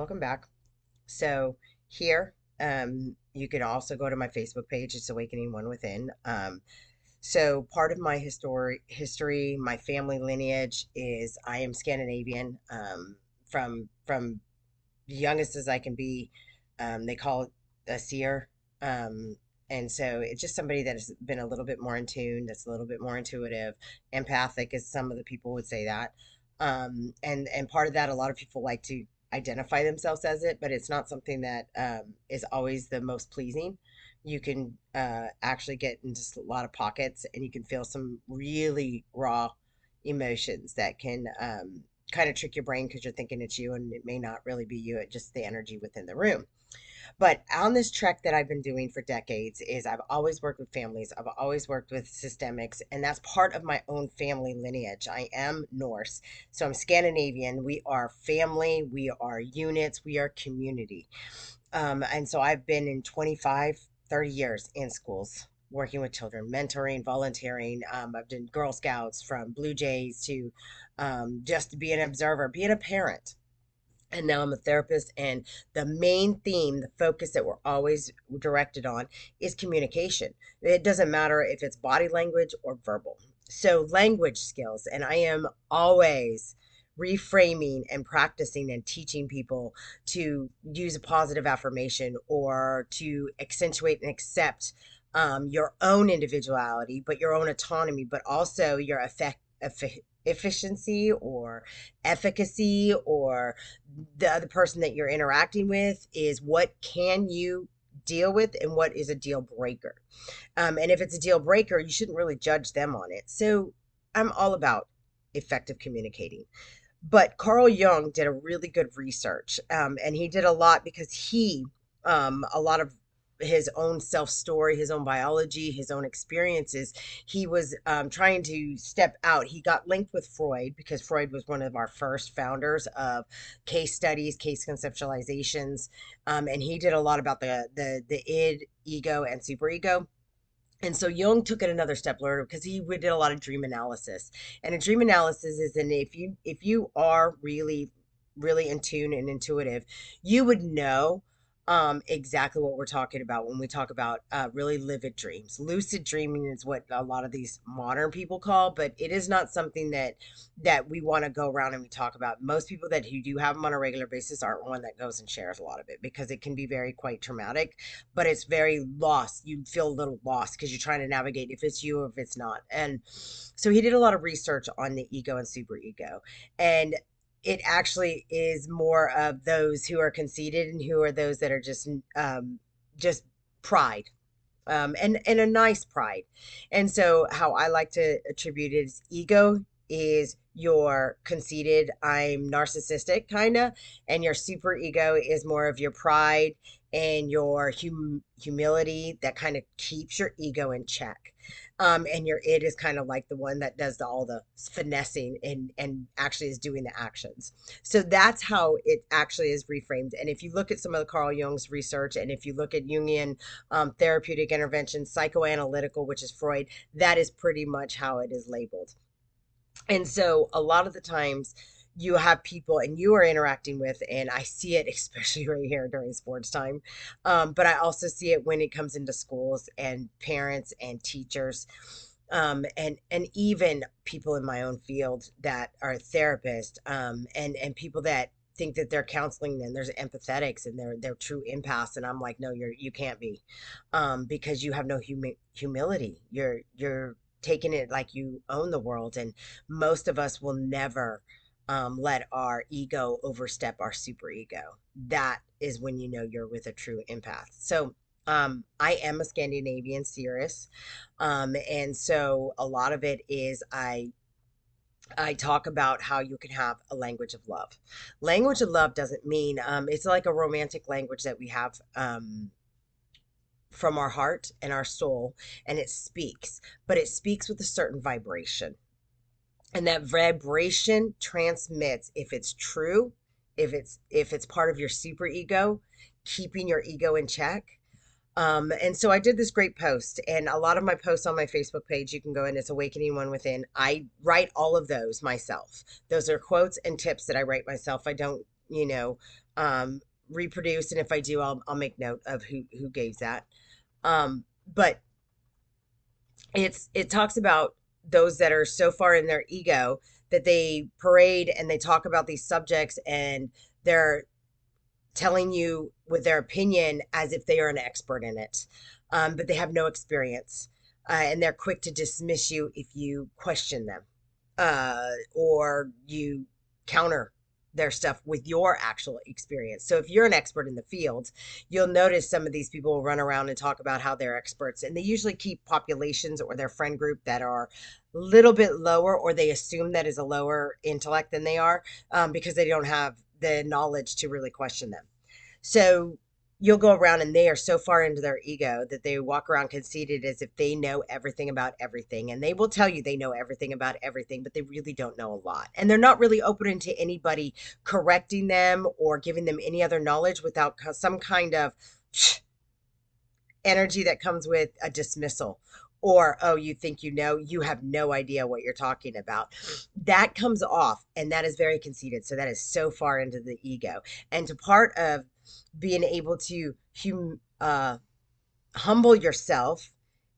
welcome back. So here, you can also go to my Facebook page. It's Awakening One Within. So part of my history, my family lineage is I am Scandinavian. From youngest as I can be. They call it a seer. And so it's just somebody that has been a little bit more in tune, that's a little bit more intuitive, empathic, as some of the people would say that. And part of that, a lot of people like to identify themselves as it, but it's not something that is always the most pleasing. You can actually get into a lot of pockets, and you can feel some really raw emotions that can kind of trick your brain because you're thinking it's you and it may not really be you. It's just the energy within the room. But on this trek that I've been doing for decades is I've always worked with families. I've always worked with systemics, and that's part of my own family lineage. I am Norse, so I'm Scandinavian. We are family, we are units, we are community. And so I've been in 25, 30 years in schools working with children, mentoring, volunteering. I've done Girl Scouts from Blue Jays to just to be an observer, being a parent. And now I'm a therapist. And the main theme, the focus that we're always directed on is communication. It doesn't matter if it's body language or verbal. So, language skills. And I am always reframing and practicing and teaching people to use a positive affirmation or to accentuate and accept your own individuality, but your own autonomy, but also your efficiency or efficacy, or the other person that you're interacting with is what can you deal with and what is a deal breaker. And if it's a deal breaker, you shouldn't really judge them on it. So I'm all about effective communicating. But Carl Jung did a really good research, and he did a lot because a lot of his own self story, his own biology, his own experiences, he was trying to step out. He got linked with Freud because Freud was one of our first founders of case studies, case conceptualizations, and he did a lot about the id, ego, and superego. And so Jung took it another step further because we did a lot of dream analysis. And a dream analysis is, and if you are really in tune and intuitive, you would know exactly what we're talking about when we talk about really vivid dreams. Lucid dreaming is what a lot of these modern people call, but it is not something that we want to go around and we talk about. Most people that who do have them on a regular basis aren't one that goes and shares a lot of it because it can be very quite traumatic, but it's very lost. You feel a little lost because you're trying to navigate if it's you or if it's not. And so he did a lot of research on the ego and superego. And it actually is more of those who are conceited and who are those that are just pride, and a nice pride. And so how I like to attribute it is ego is your conceited, I'm narcissistic kind of, and your super ego is more of your pride and your humility that kind of keeps your ego in check. And your id is kind of like the one that does all the finessing and actually is doing the actions. So that's how it actually is reframed. And if you look at some of the Carl Jung's research, and if you look at Jungian therapeutic intervention, psychoanalytical, which is Freud, that is pretty much how it is labeled. And so a lot of the times you have people and you are interacting with, and I see it especially right here during sports time. But I also see it when it comes into schools and parents and teachers. And even people in my own field that are therapists, and people that think that they're counseling them. There's empathetics and they're true empaths, and I'm like, no, you can't be, because you have no humility. You're taking it like you own the world, and most of us will never let our ego overstep our superego. That is when you know you're with a true empath. So I am a Scandinavian seeress, and so a lot of it is I talk about how you can have a language of love. Language of love doesn't mean it's like a romantic language that we have from our heart and our soul, and it speaks, but it speaks with a certain vibration. And that vibration transmits if it's true, if it's part of your super ego, keeping your ego in check. And so I did this great post, and a lot of my posts on my Facebook page, you can go in, it's Awakening One Within. I write all of those myself. Those are quotes and tips that I write myself. I don't, um, reproduce, and if I do, I'll make note of who gave that. But it talks about those that are so far in their ego that they parade and they talk about these subjects, and they're telling you with their opinion as if they are an expert in it, but they have no experience, and they're quick to dismiss you if you question them, or you counter their stuff with your actual experience. So if you're an expert in the field, you'll notice some of these people will run around and talk about how they're experts, and they usually keep populations or their friend group that are a little bit lower, or they assume that is a lower intellect than they are, because they don't have the knowledge to really question them. So you'll go around and they are so far into their ego that they walk around conceited as if they know everything about everything. And they will tell you they know everything about everything, but they really don't know a lot. And they're not really open to anybody correcting them or giving them any other knowledge without some kind of energy that comes with a dismissal, or, oh, you think you know, you have no idea what you're talking about. That comes off, and that is very conceited. So that is so far into the ego. And to part of being able to humble yourself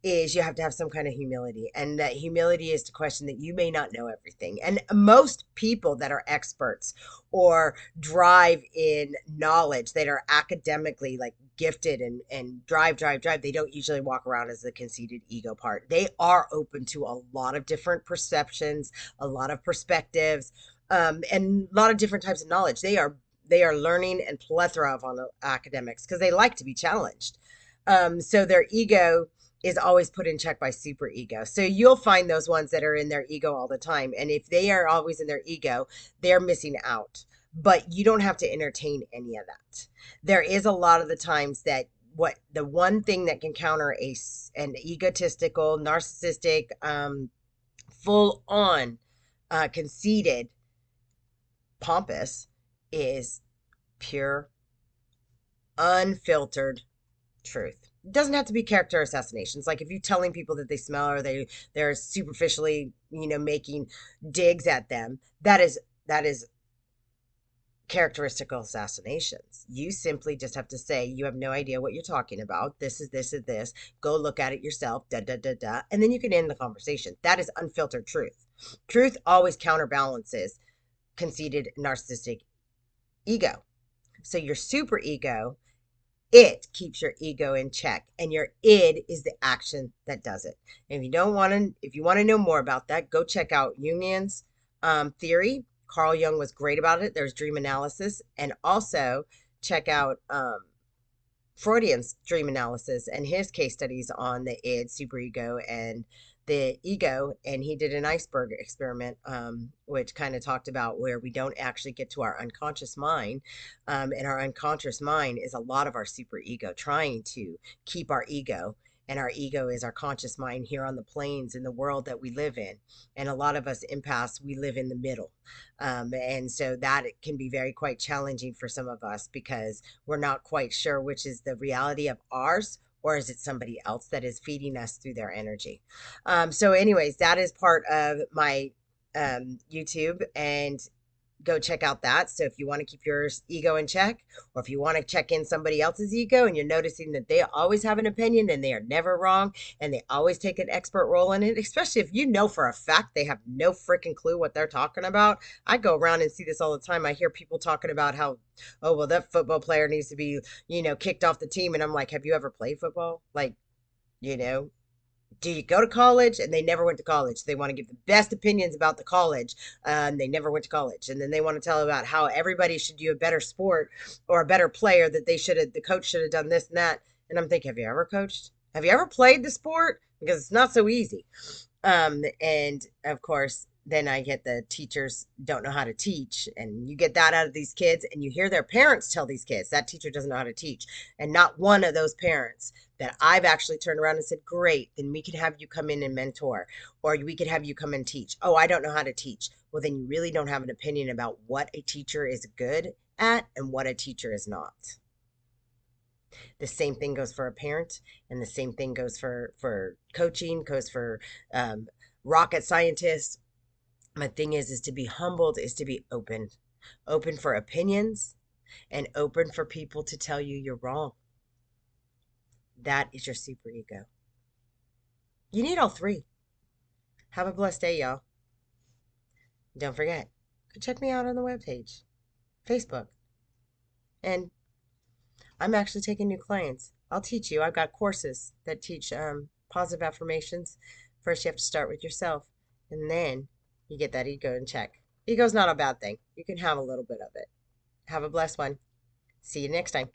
is you have to have some kind of humility, and that humility is to question that you may not know everything. And most people that are experts or drive in knowledge, that are academically like gifted and drive, they don't usually walk around as the conceited ego part. They are open to a lot of different perceptions, a lot of perspectives, and a lot of different types of knowledge. They are learning and plethora of on academics because they like to be challenged. So their ego is always put in check by superego. So you'll find those ones that are in their ego all the time. And if they are always in their ego, they're missing out. But you don't have to entertain any of that. There is a lot of the times that what the one thing that can counter an egotistical, narcissistic, full on, conceited, pompous is pure, unfiltered truth. It doesn't have to be character assassinations. Like if you're telling people that they smell, or they're superficially, making digs at them, that is characteristical assassinations. You simply just have to say you have no idea what you're talking about. This is this and this. Go look at it yourself. Da da da da, and then you can end the conversation. That is unfiltered truth. Truth always counterbalances conceited narcissistic ego. So your super ego, it keeps your ego in check, and your id is the action that does it. And if you want to know more about that, go check out Jungian's theory. Carl Jung was great about it. There's dream analysis, and also check out Freudian's dream analysis and his case studies on the id, superego, and the ego. And he did an iceberg experiment, which kind of talked about where we don't actually get to our unconscious mind. And our unconscious mind is a lot of our superego trying to keep our ego. And our ego is our conscious mind here on the planes in the world that we live in. And a lot of us empaths, we live in the middle. And so that can be very quite challenging for some of us because we're not quite sure which is the reality of ours, or is it somebody else that is feeding us through their energy. So anyways, that is part of my YouTube, and go check out that. So if you want to keep your ego in check, or if you want to check in somebody else's ego and you're noticing that they always have an opinion and they are never wrong and they always take an expert role in it, especially if you know for a fact they have no freaking clue what they're talking about. I go around and see this all the time. I hear people talking about how, oh, well, that football player needs to be, kicked off the team. And I'm like, have you ever played football? Like, you know, do you go to college? And they never went to college. They want to give the best opinions about the college. They never went to college. And then they want to tell about how everybody should do a better sport or a better player, that the coach should have done this and that. And I'm thinking, have you ever coached? Have you ever played the sport? Because it's not so easy. And of course, then I get the teachers don't know how to teach, and you get that out of these kids, and you hear their parents tell these kids that teacher doesn't know how to teach. And not one of those parents that I've actually turned around and said, great, then we could have you come in and mentor, or we could have you come and teach. Oh, I don't know how to teach. Well, then you really don't have an opinion about what a teacher is good at and what a teacher is not. The same thing goes for a parent, and the same thing goes for coaching, goes for rocket scientists. My thing is to be humbled, is to be open for opinions, and open for people to tell you you're wrong. That is your superego. You need all three. Have a blessed day, y'all. Don't forget, go check me out on the webpage, Facebook. And I'm actually taking new clients. I'll teach you. I've got courses that teach positive affirmations. First, you have to start with yourself, and then you get that ego in check. Ego's not a bad thing. You can have a little bit of it. Have a blessed one. See you next time.